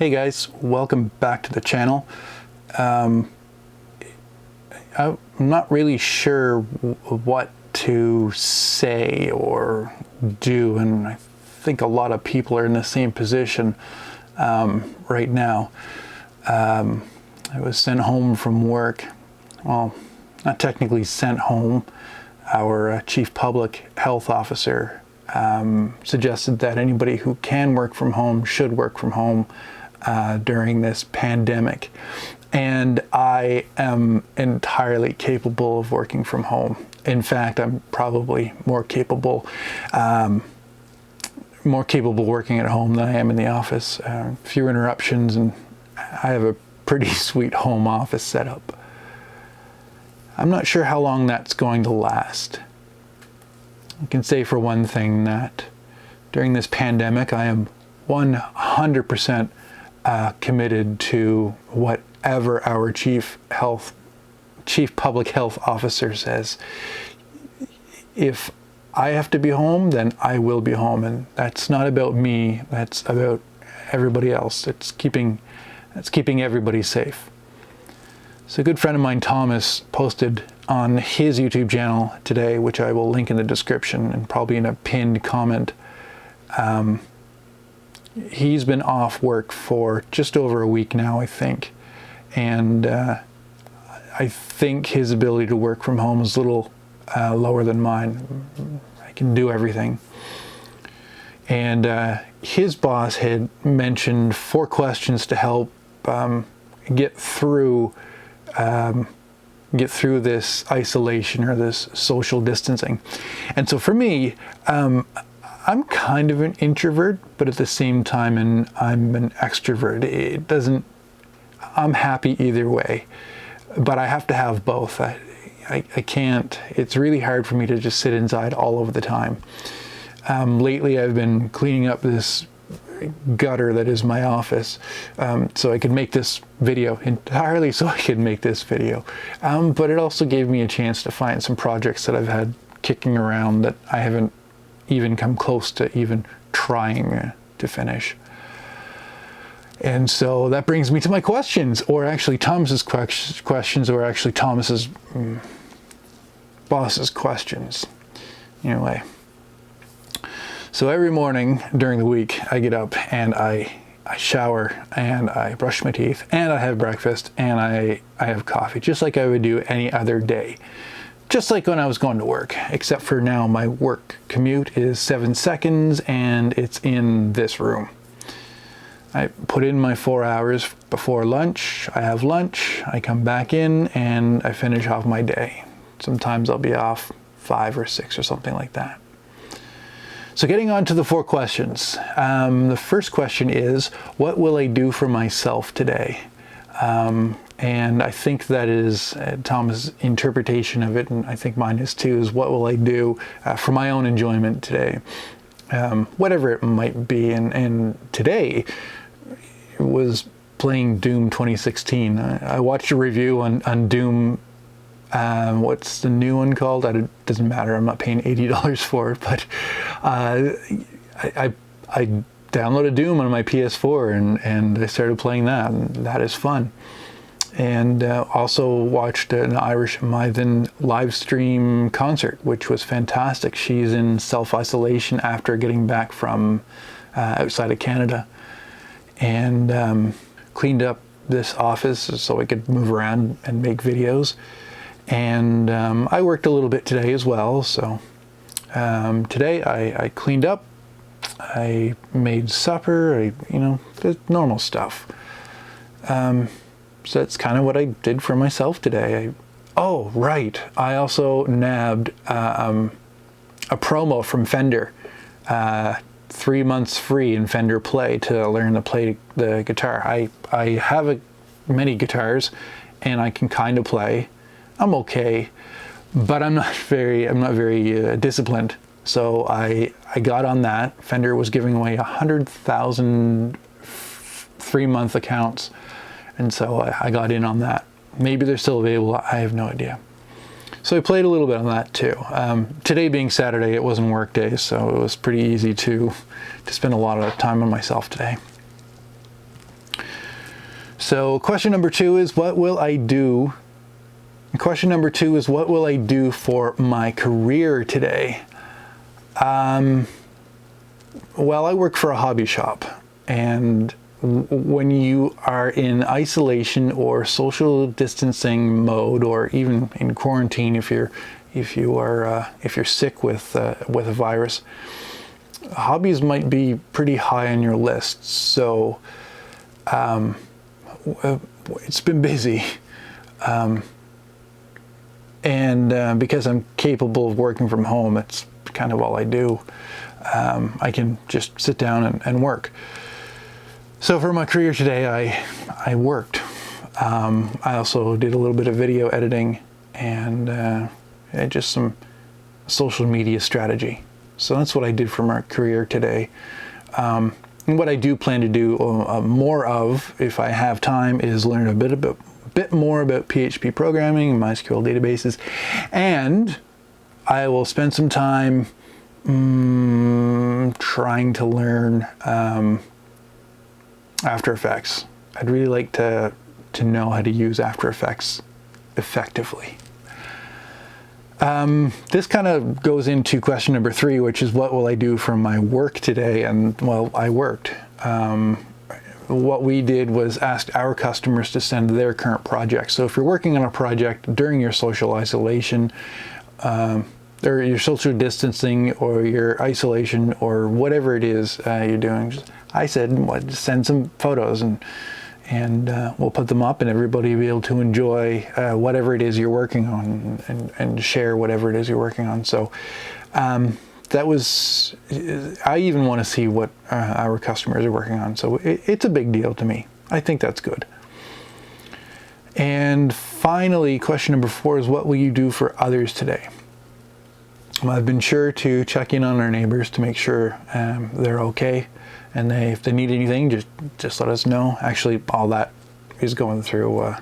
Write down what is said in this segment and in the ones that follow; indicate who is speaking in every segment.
Speaker 1: Hey guys, welcome back to the channel. I'm not really sure what to say or do, and I think a lot of people are in the same position right now. I was sent home from work. Well, not technically sent home. Our Chief Public Health Officer suggested that anybody who can work from home should work from home during this pandemic. And I am entirely capable of working from home. In fact, I'm probably more capable working at home than I am in the office. Fewer interruptions, and I have a pretty sweet home office setup. I'm not sure how long that's going to last. I can say for one thing that during this pandemic, I am 100% committed to whatever our Chief Public Health Officer says. If I have to be home, then I will be home, and that's not about me. That's about everybody else. It's keeping everybody safe. So a good friend of mine, Thomas, posted on his YouTube channel today, which I will link in the description and probably in a pinned comment. He's been off work for just over a week now, I think. And I think his ability to work from home is a little lower than mine. I can do everything. And his boss had mentioned 4 questions to help get through this isolation or this social distancing. And so for me, I'm kind of an introvert, but at the same time, I'm an extrovert. I'm happy either way, but I have to have both. I can't, it's really hard for me to just sit inside all of the time. Lately, I've been cleaning up this gutter that is my office, so I could make this video entirely so I could make this video. But it also gave me a chance to find some projects that I've had kicking around that I haven't even come close to even trying to finish. And so that brings me to my questions, or actually Thomas's questions, or actually Thomas's boss's questions. Anyway. So every morning during the week, I get up and I shower and I brush my teeth and I have breakfast and I have coffee, just like I would do any other day. Just like when I was going to work, except for now my work commute is 7 seconds and it's in this room. I put in my 4 hours before lunch, I have lunch, I come back in and I finish off my day. Sometimes I'll be off 5 or 6 or something like that. So getting on to the 4 questions. The first question is, what will I do for myself today? And I think that is Thomas' interpretation of it, and I think mine is too, is what will I do for my own enjoyment today? Whatever it might be. And today it was playing Doom 2016. I watched a review on Doom. What's the new one called? It doesn't matter. I'm not paying $80 for it, but I downloaded Doom on my PS4 and I started playing that, and that is fun. And also watched an Irish Maiden live stream concert, which was fantastic. She's in self-isolation after getting back from outside of Canada, and cleaned up this office so I could move around and make videos. And I worked a little bit today as well. So today I cleaned up, I made supper, the normal stuff. So that's kind of what I did for myself today. Oh, right. I also nabbed a promo from Fender, 3 months free in Fender Play to learn to play the guitar. I have many guitars and I can kind of play. I'm okay, but I'm not very disciplined. So I got on that. Fender was giving away 100,000 3-month accounts. And so I got in on that. Maybe they're still available. I have no idea. So I played a little bit on that too. Today being Saturday, it wasn't work day, so it was pretty easy to spend a lot of time on myself today. So question number 2 is, what will I do? Question number 2 is, what will I do for my career today? Well, I work for a hobby shop, and when you are in isolation or social distancing mode, or even in quarantine, if you're sick with a virus, hobbies might be pretty high on your list. So it's been busy, and because I'm capable of working from home, it's kind of all I do. I can just sit down and work. So for my career today, I worked. I also did a little bit of video editing and just some social media strategy. So that's what I did for my career today. And what I do plan to do more of, if I have time, is learn a bit more about PHP programming and MySQL databases, and I will spend some time trying to learn After Effects. I'd really like to know how to use After Effects effectively. This kind of goes into question number 3, which is, what will I do for my work today? And well, I worked. What we did was ask our customers to send their current projects. So if you're working on a project during your social isolation, or your social distancing, or your isolation, or whatever it is you're doing, I said, well, just send some photos, and we'll put them up, and everybody will be able to enjoy whatever it is you're working on, and share whatever it is you're working on. So that was, I even want to see what our customers are working on. So it's a big deal to me. I think that's good. And finally, question number 4 is, what will you do for others today? I've been sure to check in on our neighbors to make sure they're okay, and if they need anything, just let us know. Actually, all that is going through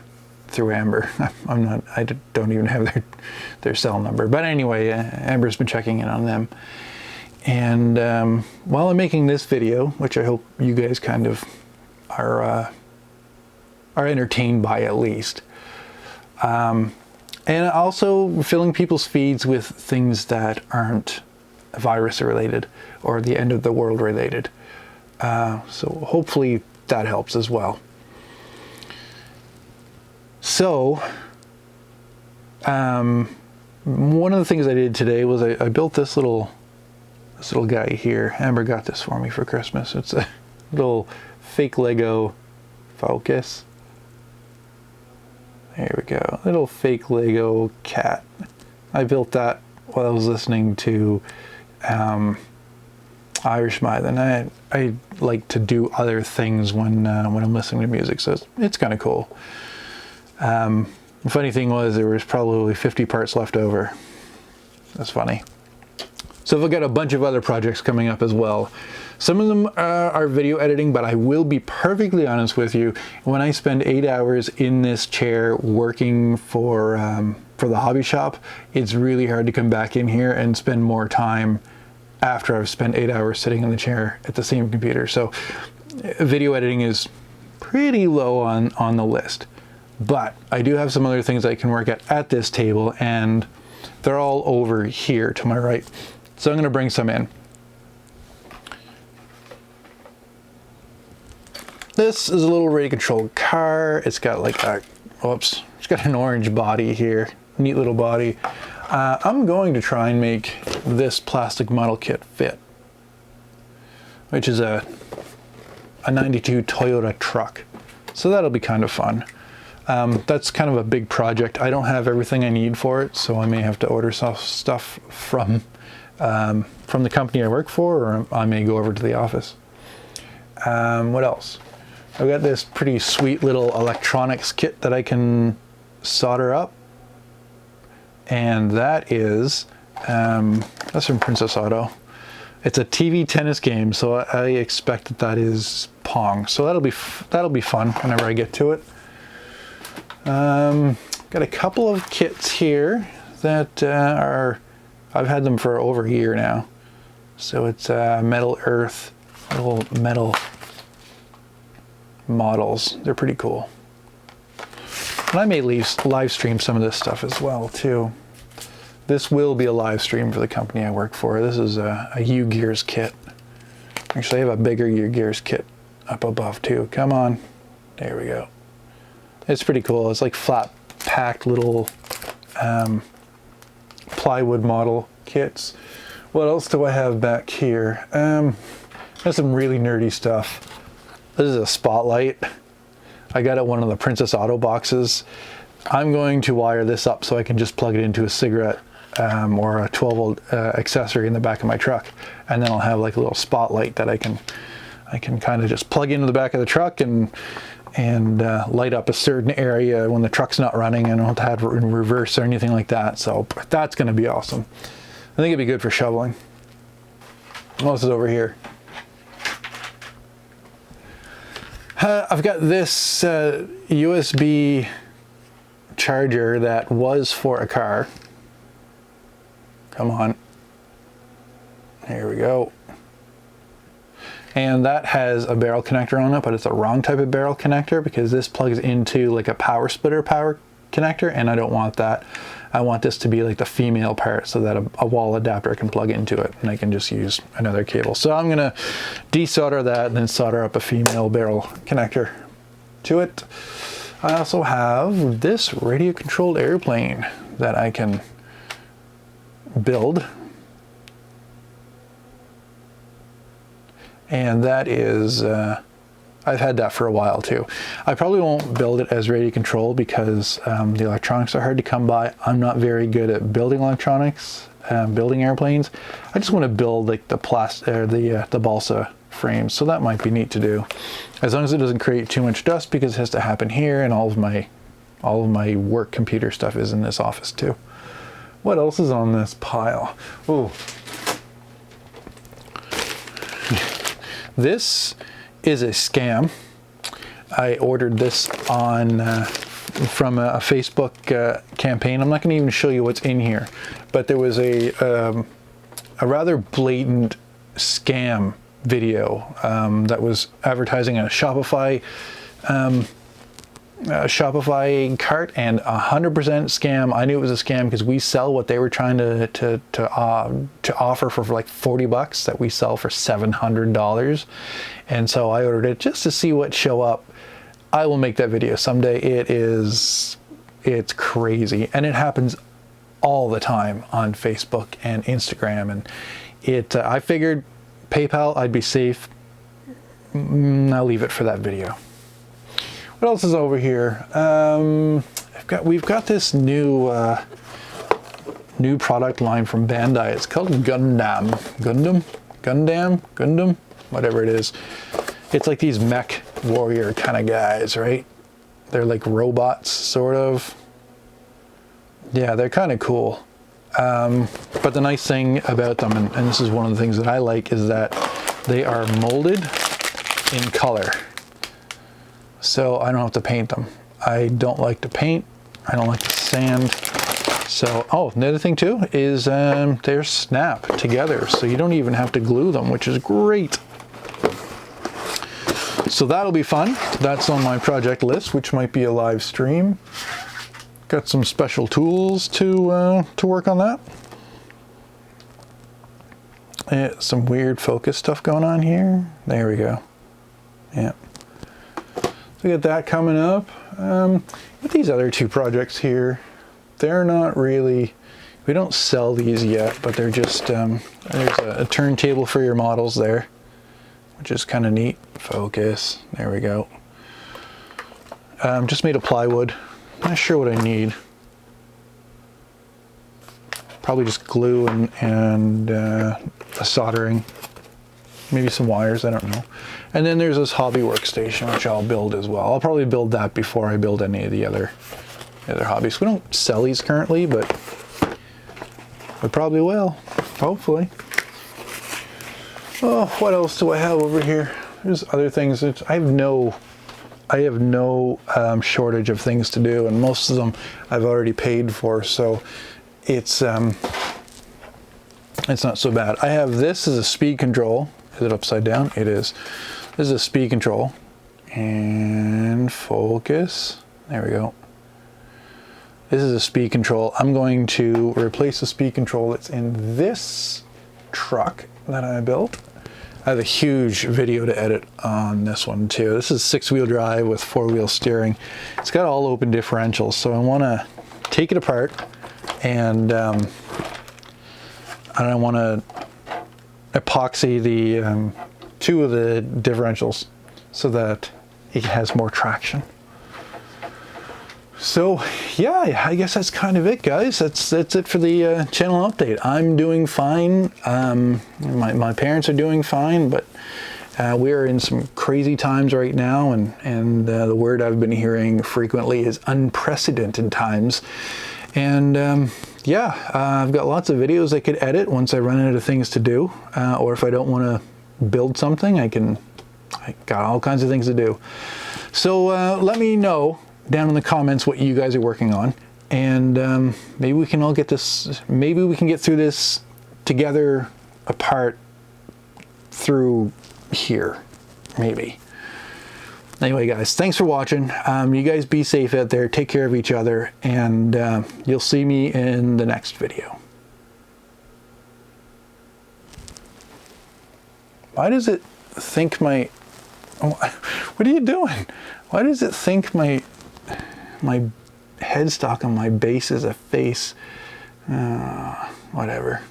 Speaker 1: Amber. I don't even have their cell number, but anyway, Amber's been checking in on them. And while I'm making this video, which I hope you guys kind of are entertained by, at least. And also filling people's feeds with things that aren't virus related or the end of the world related. So hopefully that helps as well. So one of the things I did today was I built this little guy here. Amber got this for me for Christmas. It's a little fake Lego Focus. There we go. Little fake Lego cat. I built that while I was listening to Irish Mythe. I like to do other things when I'm listening to music, so it's kind of cool. The funny thing was, there was probably 50 parts left over. That's funny. So I've got a bunch of other projects coming up as well. Some of them are video editing, but I will be perfectly honest with you. When I spend 8 hours in this chair working for the hobby shop, it's really hard to come back in here and spend more time after I've spent 8 hours sitting in the chair at the same computer. So video editing is pretty low on the list. But I do have some other things I can work at this table, and they're all over here to my right. So I'm going to bring some in. This is a little radio controlled car. It's got like it's got an orange body here. Neat little body. I'm going to try and make this plastic model kit fit, which is a 92 Toyota truck. So that'll be kind of fun. That's kind of a big project. I don't have everything I need for it, so I may have to order some stuff from the company I work for, or I may go over to the office. What else? I've got this pretty sweet little electronics kit that I can solder up, and that is that's from Princess Auto. It's a TV tennis game, so I expect that is Pong. So that'll be fun whenever I get to it. Got a couple of kits here that I've had them for over a year now. So it's Metal Earth, little metal models. They're pretty cool. And I may live stream some of this stuff as well too. This will be a live stream for the company I work for. This is a U-Gears kit. Actually, I have a bigger U-Gears kit up above too. Come on. There we go. It's pretty cool. It's like flat packed little plywood model kits. What else do I have back here? There's some really nerdy stuff. This is a spotlight. I got it one of the Princess Auto boxes. I'm going to wire this up so I can just plug it into a cigarette or a 12-volt accessory in the back of my truck, and then I'll have like a little spotlight that I can kind of just plug into the back of the truck and light up a certain area when the truck's not running, and I don't have to have it in reverse or anything like that. So that's going to be awesome. I think it'd be good for shoveling. What else is over here? I've got this USB charger that was for a car. Come on. Here we go. And that has a barrel connector on it, but it's a wrong type of barrel connector because this plugs into like a power splitter power connector, and I don't want that. I want this to be like the female part so that a wall adapter can plug into it and I can just use another cable. So I'm gonna desolder that and then solder up a female barrel connector to it. I also have this radio controlled airplane that I can build. And that is, I've had that for a while too. I probably won't build it as radio control because the electronics are hard to come by. I'm not very good at building electronics, building airplanes. I just want to build like the balsa frames, so that might be neat to do. As long as it doesn't create too much dust, because it has to happen here, and all of my work computer stuff is in this office too. What else is on this pile? Ooh. This is a scam. I ordered this on from a Facebook campaign. I'm not going to even show you what's in here, but there was a rather blatant scam video that was advertising a Shopify cart, and 100% scam. I knew it was a scam because we sell what they were trying to offer for like $40 that we sell for $700, and so I ordered it just to see what show up. I will make that video someday. It's crazy, and it happens all the time on Facebook and Instagram, and I figured PayPal, I'd be safe. I'll leave it for that video. What else is over here? We've got this new product line from Bandai. It's called Gundam, whatever it is. It's like these mech warrior kind of guys, right? They're like robots, sort of. Yeah, they're kind of cool. But the nice thing about them, and this is one of the things that I like, is that they are molded in color. So I don't have to paint them. I don't like to paint. I don't like to sand. So, oh, the other thing too is they're snap together, so you don't even have to glue them, which is great. So that'll be fun. That's on my project list, which might be a live stream. Got some special tools to work on that. Some weird focus stuff going on here. There we go. Yeah. So we got that coming up. With these other two projects here, they're not really, we don't sell these yet, but they're just, there's a turntable for your models there, which is kind of neat. Focus, there we go. Just made of plywood. Not sure what I need. Probably just glue and a soldering. Maybe some wires, I don't know. And then there's this hobby workstation, which I'll build as well. I'll probably build that before I build any of the other hobbies. We don't sell these currently, but we probably will, hopefully. Oh, what else do I have over here? There's other things. I have no shortage of things to do, and most of them I've already paid for, so it's not so bad. I have this as a speed control. Is it upside down? It is. This is a speed control. And focus. There we go. This is a speed control. I'm going to replace the speed control that's in this truck that I built. I have a huge video to edit on this one too. This is 6-wheel drive with 4-wheel steering. It's got all open differentials, so I want to take it apart, and I want to epoxy the 2 of the differentials so that it has more traction. So yeah, I guess that's kind of it, guys. That's it for the channel update. I'm doing fine. My parents are doing fine, but we are in some crazy times right now, and the word I've been hearing frequently is unprecedented times. And yeah, I've got lots of videos I could edit once I run out of things to do, or if I don't want to build something, I got all kinds of things to do. So let me know down in the comments what you guys are working on, and maybe we can all get this, maybe we can get through this together, apart through here, maybe. Anyway, guys, thanks for watching. You guys be safe out there, take care of each other, and you'll see me in the next video. Why does it think my... What are you doing? Why does it think my headstock on my base is a face? Whatever.